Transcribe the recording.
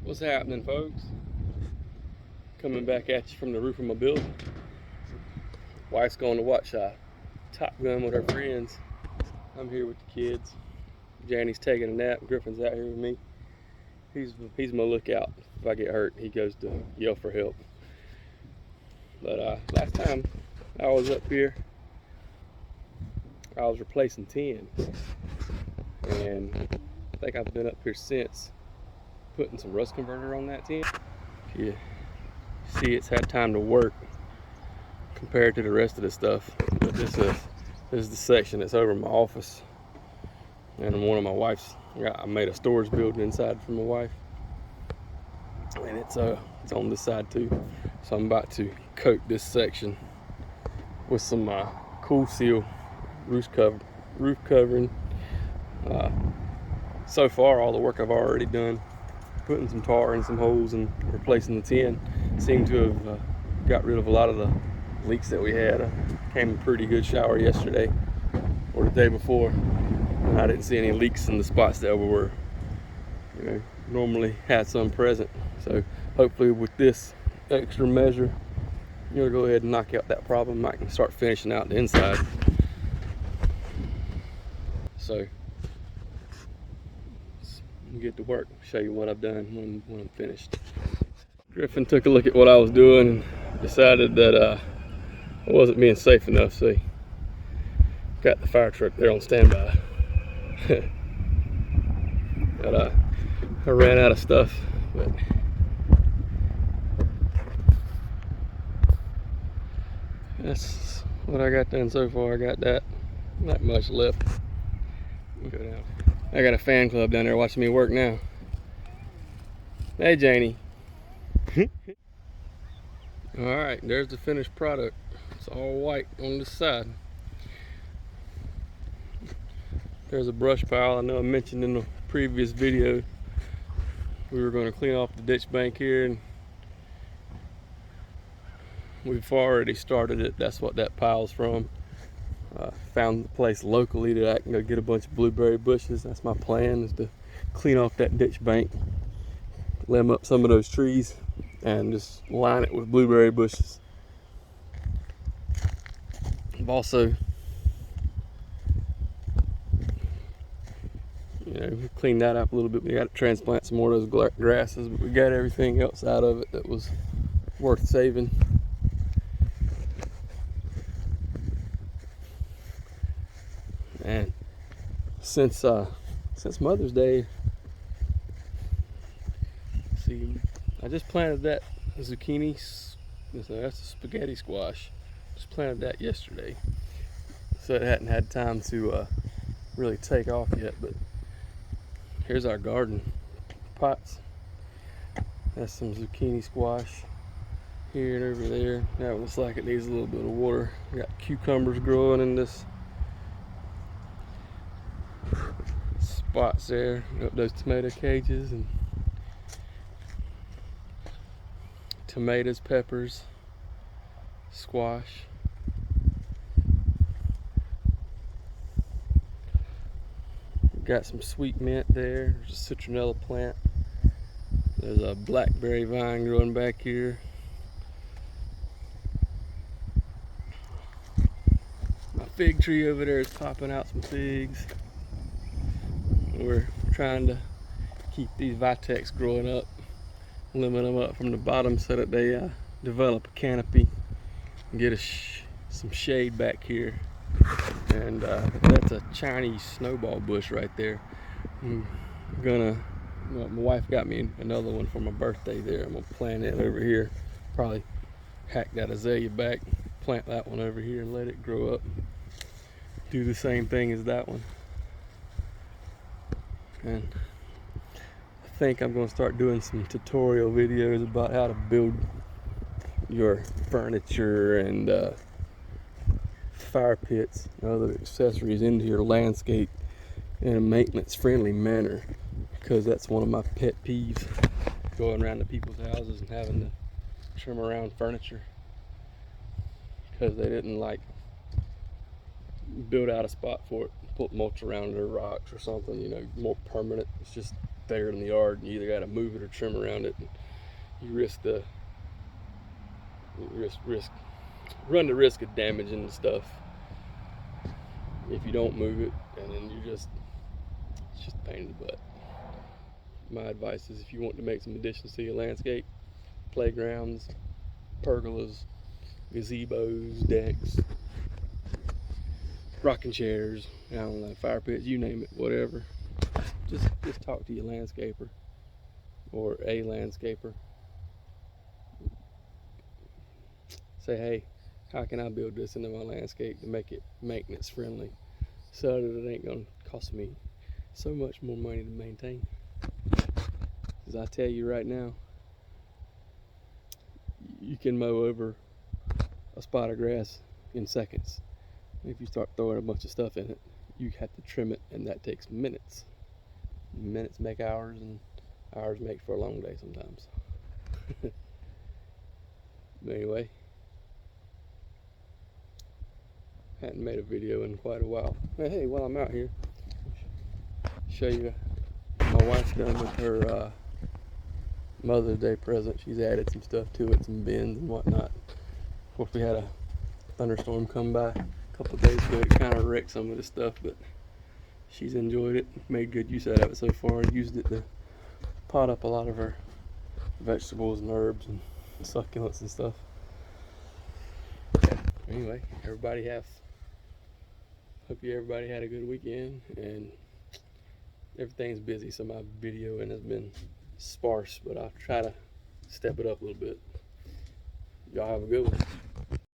What's happening, folks? Coming back at you from the roof of my building. Wife's going to watch Top Gun with her friends. I'm here with the kids. Janny's taking a nap. Griffin's out here with me. He's my lookout. If I get hurt, he goes to yell for help. But last time I was up here, I was replacing tin, and I think I've been up here since, putting some rust converter on that tin. Yeah. See, it's had time to work compared to the rest of the stuff. But this is the section that's over my office and one of my wife's. I made a storage building inside for my wife, and it's on this side too. So I'm about to coat this section with some Cool Seal roof covering. So far, all the work I've already done, putting some tar in some holes and replacing the tin, seemed to have got rid of a lot of the leaks that we had. Came a pretty good shower yesterday or the day before, and I didn't see any leaks in the spots that were, normally had some present. So hopefully with this extra measure, go ahead and knock out that problem. I can start finishing out the inside. So get to work, show you what I've done when I'm finished. Griffin took a look at what I was doing and decided that I wasn't being safe enough, so he got the fire truck there on standby. But I ran out of stuff, but that's what I got done so far. I got that, not much left. Go down. I got a fan club down there watching me work now. Hey, Janie. All right, there's the finished product. It's all white on this side. There's a brush pile. I know I mentioned in the previous video we were going to clean off the ditch bank here, and we've already started it. That's what that pile's from. Found the place locally that I can go get a bunch of blueberry bushes. That's my plan, is to clean off that ditch bank, limb up some of those trees, and just line it with blueberry bushes. I've also cleaned that up a little bit. We got to transplant some more of those grasses, but we got everything else out of it that was worth saving. And since Mother's Day, see, I just planted that zucchini. That's a spaghetti squash. Just planted that yesterday, so it hadn't had time to really take off yet. But here's our garden pots. That's some zucchini squash here and over there. That looks like it needs a little bit of water. We got cucumbers growing in this spots there. Up those tomato cages, and tomatoes, peppers, squash. Got some sweet mint there. There's a citronella plant. There's a blackberry vine growing back here. My fig tree over there is popping out some figs. We're trying to keep these vitex growing up, limit them up from the bottom so that they develop a canopy and get some shade back here. And that's a Chinese snowball bush right there. My wife got me another one for my birthday there. I'm gonna plant it over here. Probably hack that azalea back, plant that one over here and let it grow up. Do the same thing as that one. And I think I'm going to start doing some tutorial videos about how to build your furniture and fire pits and other accessories into your landscape in a maintenance friendly manner, because that's one of my pet peeves, going around to people's houses and having to trim around furniture because they didn't build out a spot for it, put mulch around it or rocks or something, more permanent. It's just there in the yard, and you either got to move it or trim around it. You run the risk of damaging the stuff if you don't move it, and then it's just a pain in the butt. My advice is, if you want to make some additions to your landscape, playgrounds, pergolas, gazebos, decks, rocking chairs, I don't know, fire pits, you name it, whatever. Just talk to your landscaper or a landscaper. Say, hey, how can I build this into my landscape to make it maintenance friendly so that it ain't gonna cost me so much more money to maintain? Because I tell you right now, you can mow over a spot of grass in seconds. If you start throwing a bunch of stuff in it, you have to trim it, and that takes minutes. Minutes make hours, and hours make for a long day sometimes. But anyway, hadn't made a video in quite a while. Hey, while I'm out here, show you my wife's done with her Mother's Day present. She's added some stuff to it, some bins and whatnot. Of course, we had a thunderstorm come by a couple of days ago. It kind of wrecked some of the stuff, but she's enjoyed it, made good use out of it so far, and used it to pot up a lot of her vegetables and herbs and succulents and stuff. Anyway, hope everybody had a good weekend, and everything's busy, so my videoing has been sparse, but I'll try to step it up a little bit. Y'all have a good one.